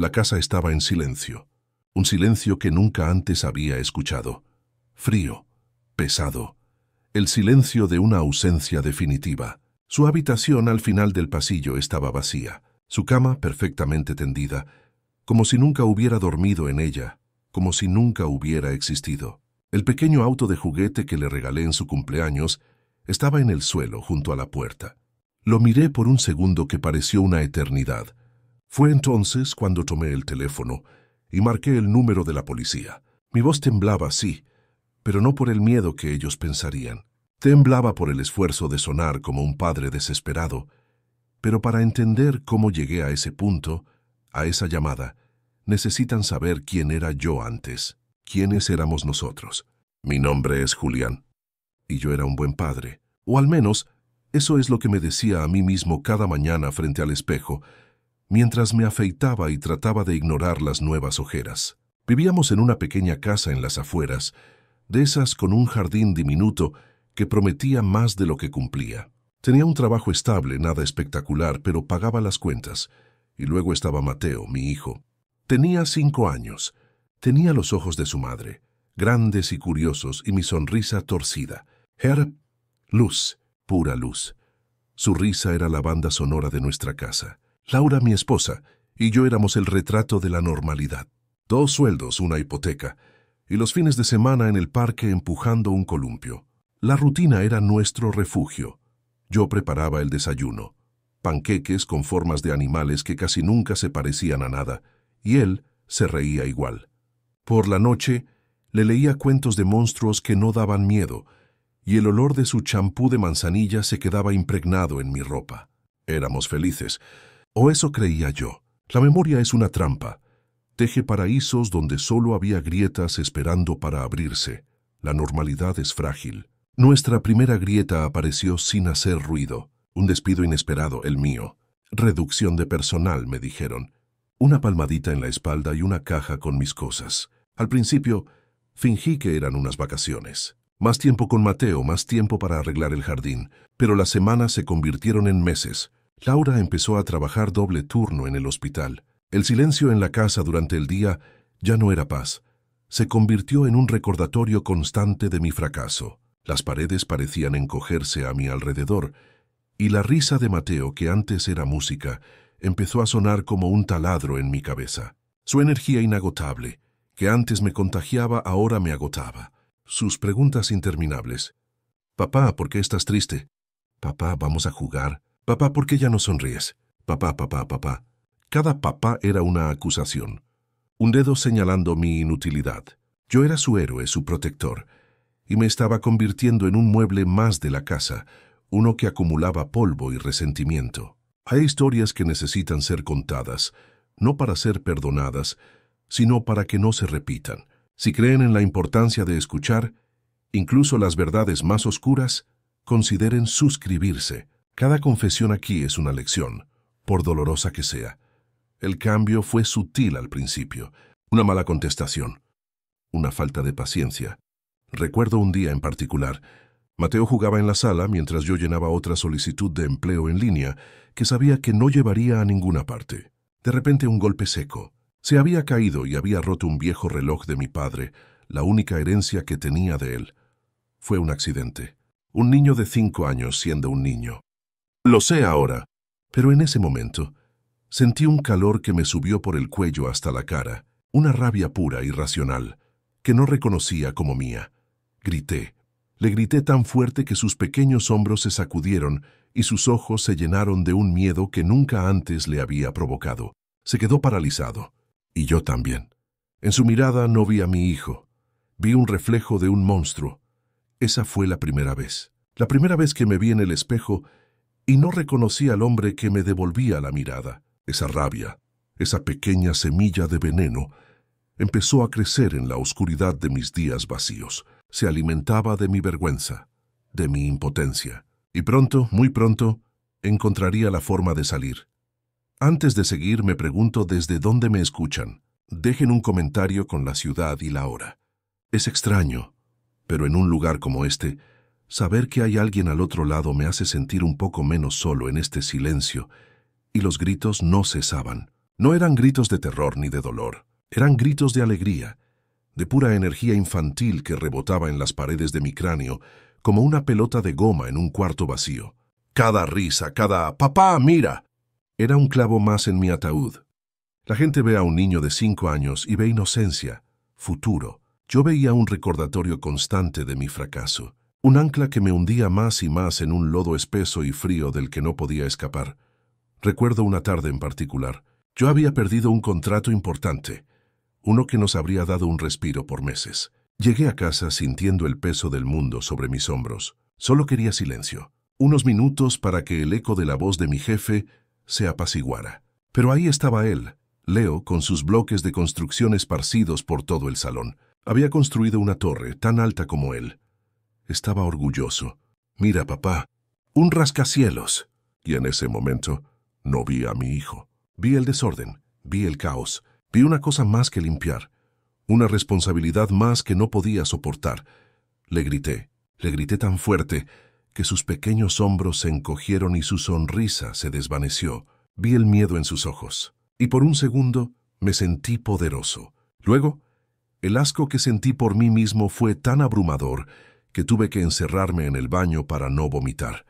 La casa estaba en silencio, un silencio que nunca antes había escuchado. Frío, pesado, el silencio de una ausencia definitiva. Su habitación al final del pasillo estaba vacía, su cama perfectamente tendida, como si nunca hubiera dormido en ella, como si nunca hubiera existido. El pequeño auto de juguete que le regalé en su cumpleaños estaba en el suelo junto a la puerta. Lo miré por un segundo que pareció una eternidad. Fue entonces cuando tomé el teléfono y marqué el número de la policía. Mi voz temblaba, sí, pero no por el miedo que ellos pensarían. Temblaba por el esfuerzo de sonar como un padre desesperado, pero para entender cómo llegué a ese punto, a esa llamada, necesitan saber quién era yo antes, quiénes éramos nosotros. Mi nombre es Julián, y yo era un buen padre, o al menos eso es lo que me decía a mí mismo cada mañana frente al espejo, mientras me afeitaba y trataba de ignorar las nuevas ojeras. Vivíamos en una pequeña casa en las afueras, de esas con un jardín diminuto que prometía más de lo que cumplía. Tenía un trabajo estable, nada espectacular, pero pagaba las cuentas. Y luego estaba Mateo, mi hijo. Tenía 5 años. Tenía los ojos de su madre, grandes y curiosos, y mi sonrisa torcida. Era luz, pura luz. Su risa era la banda sonora de nuestra casa. Laura, mi esposa, y yo éramos el retrato de la normalidad. 2 sueldos, una hipoteca, y los fines de semana en el parque empujando un columpio. La rutina era nuestro refugio. Yo preparaba el desayuno, panqueques con formas de animales que casi nunca se parecían a nada, y él se reía igual. Por la noche, le leía cuentos de monstruos que no daban miedo, y el olor de su champú de manzanilla se quedaba impregnado en mi ropa. Éramos felices, o eso creía yo. La memoria es una trampa. Teje paraísos donde solo había grietas esperando para abrirse. La normalidad es frágil. Nuestra primera grieta apareció sin hacer ruido. Un despido inesperado, el mío. Reducción de personal, me dijeron. Una palmadita en la espalda y una caja con mis cosas. Al principio, fingí que eran unas vacaciones. Más tiempo con Mateo, más tiempo para arreglar el jardín. Pero las semanas se convirtieron en meses. Laura empezó a trabajar doble turno en el hospital. El silencio en la casa durante el día ya no era paz. Se convirtió en un recordatorio constante de mi fracaso. Las paredes parecían encogerse a mi alrededor, y la risa de Mateo, que antes era música, empezó a sonar como un taladro en mi cabeza. Su energía inagotable, que antes me contagiaba, ahora me agotaba. Sus preguntas interminables. Papá, ¿por qué estás triste? Papá, ¿vamos a jugar? Papá, ¿por qué ya no sonríes? Papá, papá, papá. Cada papá era una acusación. Un dedo señalando mi inutilidad. Yo era su héroe, su protector, y me estaba convirtiendo en un mueble más de la casa, uno que acumulaba polvo y resentimiento. Hay historias que necesitan ser contadas, no para ser perdonadas, sino para que no se repitan. Si creen en la importancia de escuchar, incluso las verdades más oscuras, consideren suscribirse. Cada confesión aquí es una lección, por dolorosa que sea. El cambio fue sutil al principio, una mala contestación, una falta de paciencia. Recuerdo un día en particular. Mateo jugaba en la sala mientras yo llenaba otra solicitud de empleo en línea que sabía que no llevaría a ninguna parte. De repente un golpe seco. Se había caído y había roto un viejo reloj de mi padre, la única herencia que tenía de él. Fue un accidente. Un niño de 5 años siendo un niño. Lo sé ahora, pero en ese momento sentí un calor que me subió por el cuello hasta la cara, una rabia pura, irracional, que no reconocía como mía. Grité. Le grité tan fuerte que sus pequeños hombros se sacudieron y sus ojos se llenaron de un miedo que nunca antes le había provocado. Se quedó paralizado. Y yo también. En su mirada no vi a mi hijo. Vi un reflejo de un monstruo. Esa fue la primera vez. La primera vez que me vi en el espejo y no reconocí al hombre que me devolvía la mirada. Esa rabia, esa pequeña semilla de veneno, empezó a crecer en la oscuridad de mis días vacíos. Se alimentaba de mi vergüenza, de mi impotencia. Y pronto, muy pronto, encontraría la forma de salir. Antes de seguir, me pregunto desde dónde me escuchan. Dejen un comentario con la ciudad y la hora. Es extraño, pero en un lugar como este, saber que hay alguien al otro lado me hace sentir un poco menos solo en este silencio, y los gritos no cesaban. No eran gritos de terror ni de dolor, eran gritos de alegría, de pura energía infantil que rebotaba en las paredes de mi cráneo como una pelota de goma en un cuarto vacío. Cada risa, cada «papá, mira», era un clavo más en mi ataúd. La gente ve a un niño de 5 años y ve inocencia, futuro. Yo veía un recordatorio constante de mi fracaso, un ancla que me hundía más y más en un lodo espeso y frío del que no podía escapar. Recuerdo una tarde en particular. Yo había perdido un contrato importante, uno que nos habría dado un respiro por meses. Llegué a casa sintiendo el peso del mundo sobre mis hombros. Solo quería silencio, unos minutos para que el eco de la voz de mi jefe se apaciguara. Pero ahí estaba él, Leo, con sus bloques de construcción esparcidos por todo el salón. Había construido una torre tan alta como él. Estaba orgulloso. «Mira, papá, un rascacielos». Y en ese momento no vi a mi hijo. Vi el desorden, vi el caos, vi una cosa más que limpiar, una responsabilidad más que no podía soportar. Le grité tan fuerte que sus pequeños hombros se encogieron y su sonrisa se desvaneció. Vi el miedo en sus ojos, y por un segundo me sentí poderoso. Luego, el asco que sentí por mí mismo fue tan abrumador que tuve que encerrarme en el baño para no vomitar.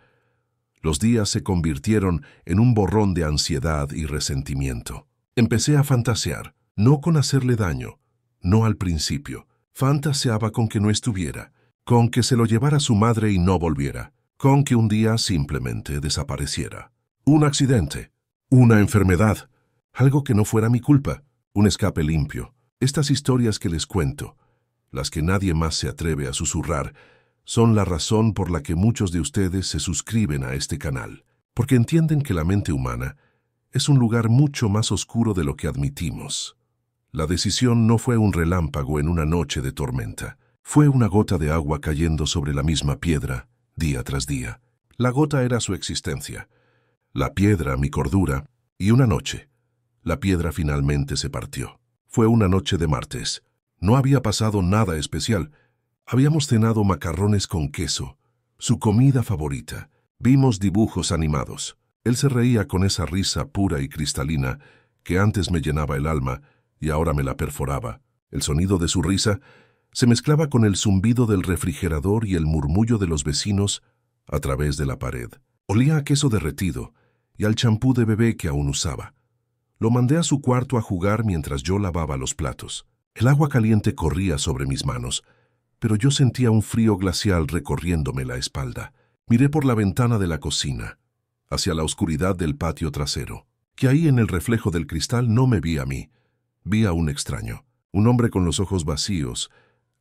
Los días se convirtieron en un borrón de ansiedad y resentimiento. Empecé a fantasear, no con hacerle daño, no al principio. Fantaseaba con que no estuviera, con que se lo llevara su madre y no volviera, con que un día simplemente desapareciera. Un accidente, una enfermedad, algo que no fuera mi culpa, un escape limpio. Estas historias que les cuento, las que nadie más se atreve a susurrar, son la razón por la que muchos de ustedes se suscriben a este canal, porque entienden que la mente humana es un lugar mucho más oscuro de lo que admitimos. La decisión no fue un relámpago en una noche de tormenta, fue una gota de agua cayendo sobre la misma piedra, día tras día. La gota era su existencia, la piedra mi cordura, y una noche, la piedra finalmente se partió. Fue una noche de martes. No había pasado nada especial. Habíamos cenado macarrones con queso, su comida favorita. Vimos dibujos animados. Él se reía con esa risa pura y cristalina que antes me llenaba el alma y ahora me la perforaba. El sonido de su risa se mezclaba con el zumbido del refrigerador y el murmullo de los vecinos a través de la pared. Olía a queso derretido y al champú de bebé que aún usaba. Lo mandé a su cuarto a jugar mientras yo lavaba los platos. El agua caliente corría sobre mis manos, pero yo sentía un frío glacial recorriéndome la espalda. Miré por la ventana de la cocina, hacia la oscuridad del patio trasero, que ahí en el reflejo del cristal no me vi a mí. Vi a un extraño, un hombre con los ojos vacíos,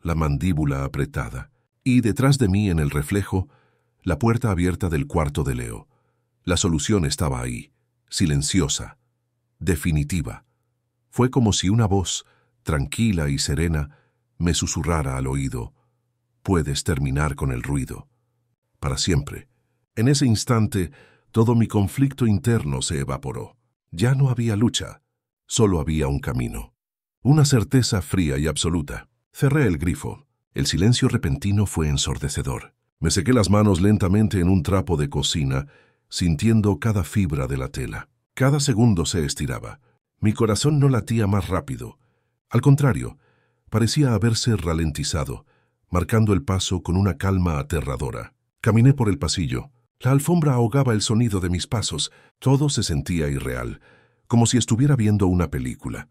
la mandíbula apretada, y detrás de mí en el reflejo, la puerta abierta del cuarto de Leo. La solución estaba ahí, silenciosa, definitiva. Fue como si una voz, tranquila y serena, me susurrara al oído: «Puedes terminar con el ruido». Para siempre. En ese instante, todo mi conflicto interno se evaporó. Ya no había lucha, solo había un camino. Una certeza fría y absoluta. Cerré el grifo. El silencio repentino fue ensordecedor. Me sequé las manos lentamente en un trapo de cocina, sintiendo cada fibra de la tela. Cada segundo se estiraba. Mi corazón no latía más rápido. Al contrario, parecía haberse ralentizado, marcando el paso con una calma aterradora. Caminé por el pasillo. La alfombra ahogaba el sonido de mis pasos. Todo se sentía irreal, como si estuviera viendo una película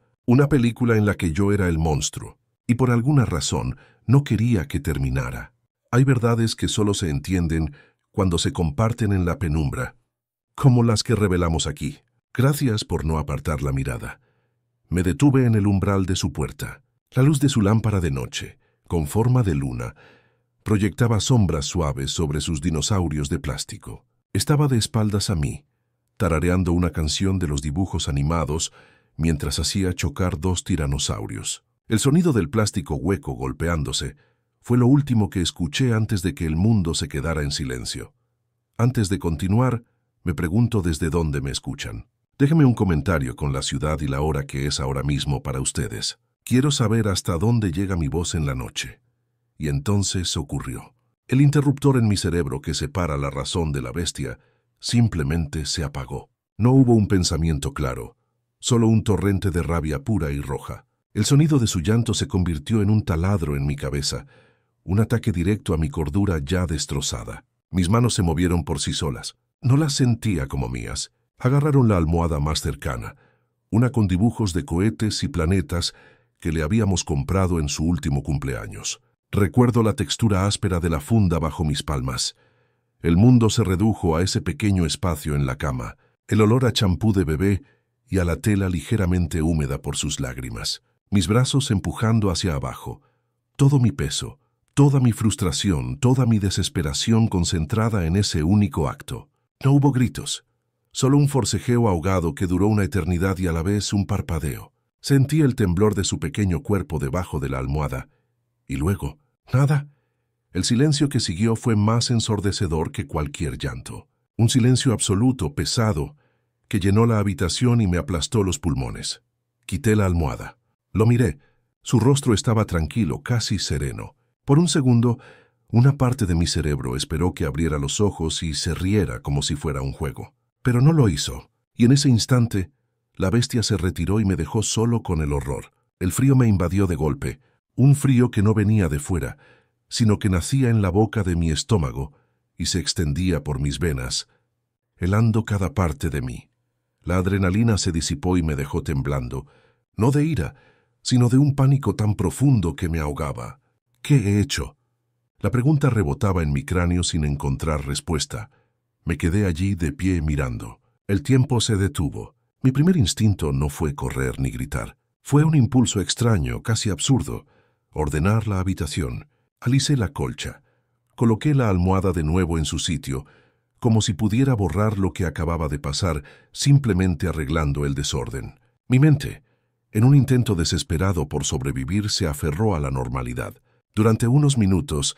en la que yo era el monstruo, y por alguna razón no quería que terminara. Hay verdades que solo se entienden cuando se comparten en la penumbra, como las que revelamos aquí. Gracias por no apartar la mirada. Me detuve en el umbral de su puerta. La luz de su lámpara de noche, con forma de luna, proyectaba sombras suaves sobre sus dinosaurios de plástico. Estaba de espaldas a mí, tarareando una canción de los dibujos animados mientras hacía chocar 2 tiranosaurios. El sonido del plástico hueco golpeándose fue lo último que escuché antes de que el mundo se quedara en silencio. Antes de continuar, me pregunto desde dónde me escuchan. Déjenme un comentario con la ciudad y la hora que es ahora mismo para ustedes. Quiero saber hasta dónde llega mi voz en la noche. Y entonces ocurrió. El interruptor en mi cerebro que separa la razón de la bestia simplemente se apagó. No hubo un pensamiento claro, solo un torrente de rabia pura y roja. El sonido de su llanto se convirtió en un taladro en mi cabeza, un ataque directo a mi cordura ya destrozada. Mis manos se movieron por sí solas. No las sentía como mías. Agarraron la almohada más cercana, una con dibujos de cohetes y planetas que le habíamos comprado en su último cumpleaños. Recuerdo la textura áspera de la funda bajo mis palmas. El mundo se redujo a ese pequeño espacio en la cama, el olor a champú de bebé y a la tela ligeramente húmeda por sus lágrimas. Mis brazos empujando hacia abajo. Todo mi peso, toda mi frustración, toda mi desesperación concentrada en ese único acto. No hubo gritos, solo un forcejeo ahogado que duró una eternidad y a la vez un parpadeo. Sentí el temblor de su pequeño cuerpo debajo de la almohada. Y luego, nada. El silencio que siguió fue más ensordecedor que cualquier llanto. Un silencio absoluto, pesado, que llenó la habitación y me aplastó los pulmones. Quité la almohada. Lo miré. Su rostro estaba tranquilo, casi sereno. Por un segundo, una parte de mi cerebro esperó que abriera los ojos y se riera como si fuera un juego. Pero no lo hizo. Y en ese instante, la bestia se retiró y me dejó solo con el horror. El frío me invadió de golpe. Un frío que no venía de fuera, sino que nacía en la boca de mi estómago y se extendía por mis venas, helando cada parte de mí. La adrenalina se disipó y me dejó temblando, no de ira, sino de un pánico tan profundo que me ahogaba. ¿Qué he hecho? La pregunta rebotaba en mi cráneo sin encontrar respuesta. Me quedé allí de pie mirando. El tiempo se detuvo. Mi primer instinto no fue correr ni gritar. Fue un impulso extraño, casi absurdo. Ordenar la habitación. Alicé la colcha. Coloqué la almohada de nuevo en su sitio, como si pudiera borrar lo que acababa de pasar, simplemente arreglando el desorden. Mi mente, en un intento desesperado por sobrevivir, se aferró a la normalidad. Durante unos minutos,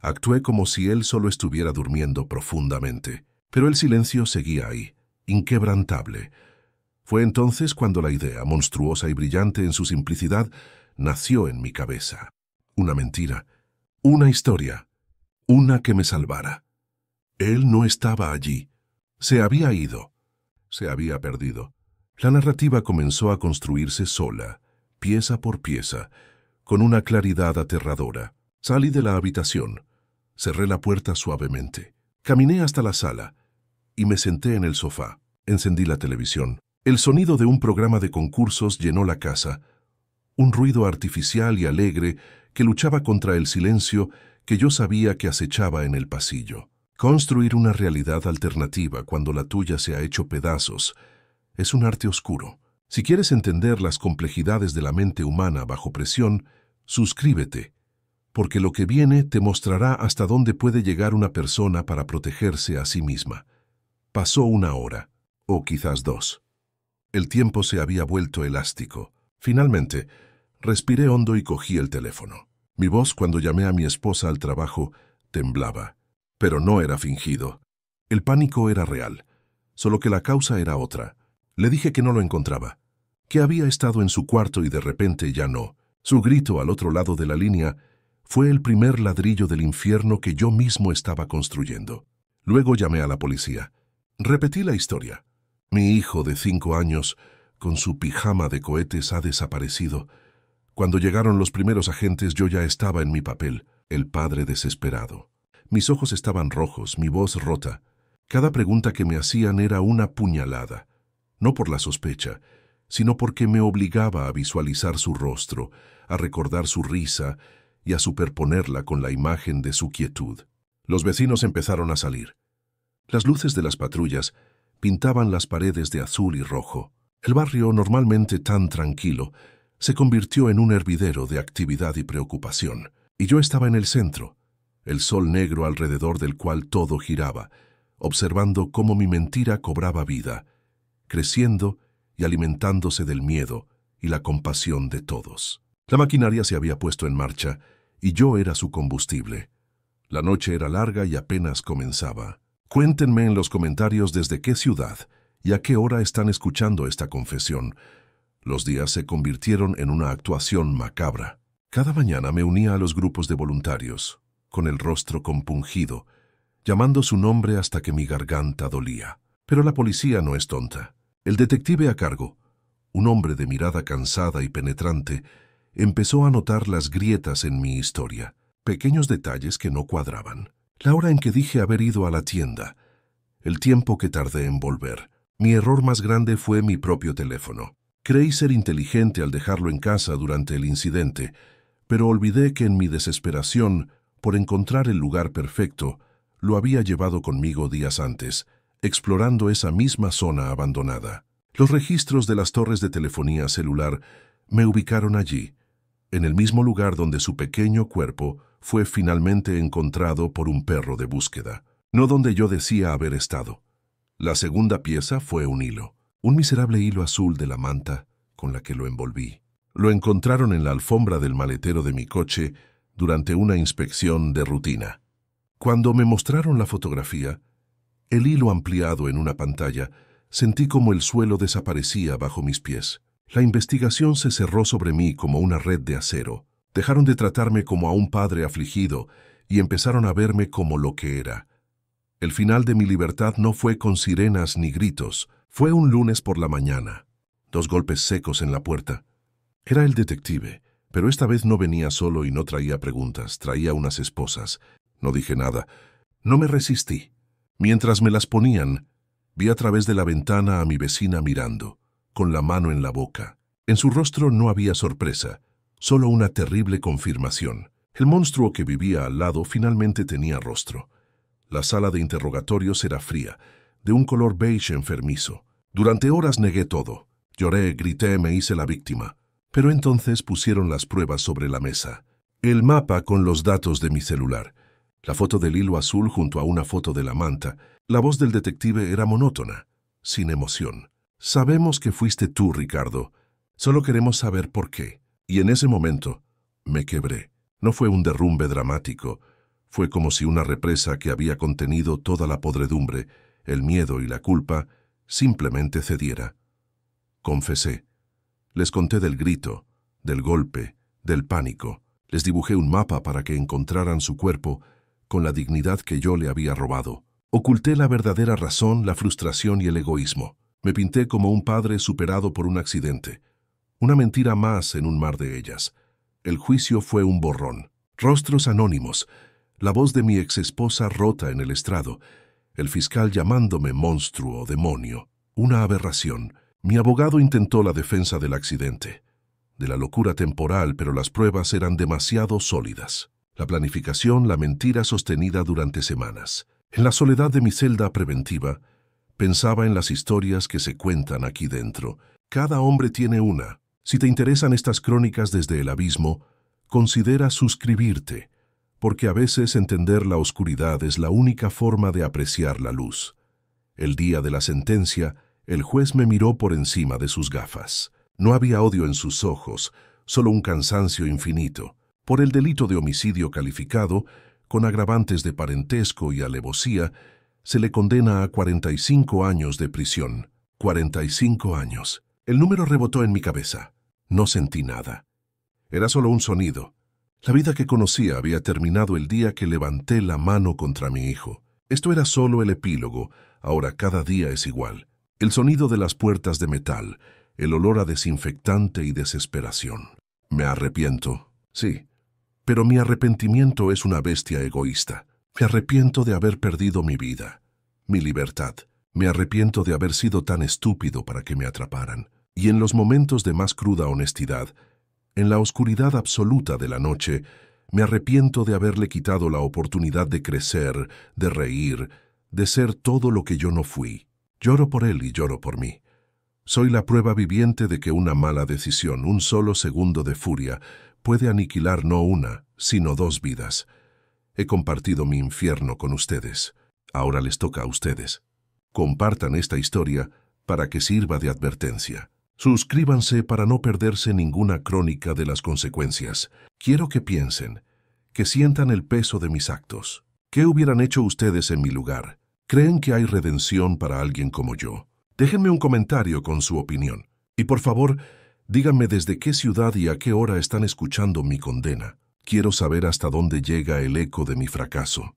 actué como si él solo estuviera durmiendo profundamente. Pero el silencio seguía ahí, inquebrantable. Fue entonces cuando la idea, monstruosa y brillante en su simplicidad, nació en mi cabeza. Una mentira, una historia, una que me salvara. Él no estaba allí. Se había ido. Se había perdido. La narrativa comenzó a construirse sola, pieza por pieza, con una claridad aterradora. Salí de la habitación. Cerré la puerta suavemente. Caminé hasta la sala y me senté en el sofá. Encendí la televisión. El sonido de un programa de concursos llenó la casa. Un ruido artificial y alegre que luchaba contra el silencio que yo sabía que acechaba en el pasillo. Construir una realidad alternativa cuando la tuya se ha hecho pedazos es un arte oscuro. Si quieres entender las complejidades de la mente humana bajo presión, suscríbete, porque lo que viene te mostrará hasta dónde puede llegar una persona para protegerse a sí misma. Pasó una hora, o quizás dos. El tiempo se había vuelto elástico. Finalmente, respiré hondo y cogí el teléfono. Mi voz, cuando llamé a mi esposa al trabajo, temblaba. Pero no era fingido. El pánico era real, solo que la causa era otra. Le dije que no lo encontraba, que había estado en su cuarto y de repente ya no. Su grito al otro lado de la línea fue el primer ladrillo del infierno que yo mismo estaba construyendo. Luego llamé a la policía. Repetí la historia. Mi hijo de 5 años, con su pijama de cohetes, ha desaparecido. Cuando llegaron los primeros agentes, yo ya estaba en mi papel, el padre desesperado. Mis ojos estaban rojos, mi voz rota. Cada pregunta que me hacían era una puñalada, no por la sospecha, sino porque me obligaba a visualizar su rostro, a recordar su risa y a superponerla con la imagen de su quietud. Los vecinos empezaron a salir. Las luces de las patrullas pintaban las paredes de azul y rojo. El barrio, normalmente tan tranquilo, se convirtió en un hervidero de actividad y preocupación. Y yo estaba en el centro, el sol negro alrededor del cual todo giraba, observando cómo mi mentira cobraba vida, creciendo y alimentándose del miedo y la compasión de todos. La maquinaria se había puesto en marcha y yo era su combustible. La noche era larga y apenas comenzaba. Cuéntenme en los comentarios desde qué ciudad y a qué hora están escuchando esta confesión. Los días se convirtieron en una actuación macabra. Cada mañana me unía a los grupos de voluntarios, con el rostro compungido, llamando su nombre hasta que mi garganta dolía. Pero la policía no es tonta. El detective a cargo, un hombre de mirada cansada y penetrante, empezó a notar las grietas en mi historia, pequeños detalles que no cuadraban. La hora en que dije haber ido a la tienda, el tiempo que tardé en volver. Mi error más grande fue mi propio teléfono. Creí ser inteligente al dejarlo en casa durante el incidente, pero olvidé que en mi desesperación por encontrar el lugar perfecto, lo había llevado conmigo días antes, explorando esa misma zona abandonada. Los registros de las torres de telefonía celular me ubicaron allí, en el mismo lugar donde su pequeño cuerpo fue finalmente encontrado por un perro de búsqueda, no donde yo decía haber estado. La segunda pieza fue un hilo, un miserable hilo azul de la manta con la que lo envolví. Lo encontraron en la alfombra del maletero de mi coche durante una inspección de rutina. Cuando me mostraron la fotografía, el hilo ampliado en una pantalla, sentí como el suelo desaparecía bajo mis pies. La investigación se cerró sobre mí como una red de acero. Dejaron de tratarme como a un padre afligido y empezaron a verme como lo que era. El final de mi libertad no fue con sirenas ni gritos. Fue un lunes por la mañana. 2 golpes secos en la puerta. Era el detective, pero esta vez no venía solo y no traía preguntas, traía unas esposas. No dije nada. No me resistí. Mientras me las ponían, vi a través de la ventana a mi vecina mirando, con la mano en la boca. En su rostro no había sorpresa, solo una terrible confirmación. El monstruo que vivía al lado finalmente tenía rostro. La sala de interrogatorios era fría, de un color beige enfermizo. Durante horas negué todo. Lloré, grité, me hice la víctima. Pero entonces pusieron las pruebas sobre la mesa. El mapa con los datos de mi celular. La foto del hilo azul junto a una foto de la manta. La voz del detective era monótona, sin emoción. Sabemos que fuiste tú, Ricardo. Solo queremos saber por qué. Y en ese momento me quebré. No fue un derrumbe dramático. Fue como si una represa que había contenido toda la podredumbre, el miedo y la culpa, simplemente cediera. Confesé. Les conté del grito, del golpe, del pánico. Les dibujé un mapa para que encontraran su cuerpo con la dignidad que yo le había robado. Oculté la verdadera razón, la frustración y el egoísmo. Me pinté como un padre superado por un accidente. Una mentira más en un mar de ellas. El juicio fue un borrón. Rostros anónimos. La voz de mi exesposa rota en el estrado. El fiscal llamándome monstruo, demonio. Una aberración. Mi abogado intentó la defensa del accidente, de la locura temporal, pero las pruebas eran demasiado sólidas. La planificación, la mentira sostenida durante semanas. En la soledad de mi celda preventiva, pensaba en las historias que se cuentan aquí dentro. Cada hombre tiene una. Si te interesan estas crónicas desde el abismo, considera suscribirte, porque a veces entender la oscuridad es la única forma de apreciar la luz. El día de la sentencia, el juez me miró por encima de sus gafas. No había odio en sus ojos, solo un cansancio infinito. Por el delito de homicidio calificado, con agravantes de parentesco y alevosía, se le condena a 45 años de prisión. 45 años. El número rebotó en mi cabeza. No sentí nada. Era solo un sonido. La vida que conocía había terminado el día que levanté la mano contra mi hijo. Esto era solo el epílogo. Ahora cada día es igual. El sonido de las puertas de metal, el olor a desinfectante y desesperación. Me arrepiento, sí, pero mi arrepentimiento es una bestia egoísta. Me arrepiento de haber perdido mi vida, mi libertad. Me arrepiento de haber sido tan estúpido para que me atraparan. Y en los momentos de más cruda honestidad, en la oscuridad absoluta de la noche, me arrepiento de haberle quitado la oportunidad de crecer, de reír, de ser todo lo que yo no fui. Lloro por él y lloro por mí. Soy la prueba viviente de que una mala decisión, un solo segundo de furia, puede aniquilar no una, sino 2 vidas. He compartido mi infierno con ustedes. Ahora les toca a ustedes. Compartan esta historia para que sirva de advertencia. Suscríbanse para no perderse ninguna crónica de las consecuencias. Quiero que piensen, que sientan el peso de mis actos. ¿Qué hubieran hecho ustedes en mi lugar? ¿Creen que hay redención para alguien como yo? Déjenme un comentario con su opinión. Y por favor, díganme desde qué ciudad y a qué hora están escuchando mi condena. Quiero saber hasta dónde llega el eco de mi fracaso.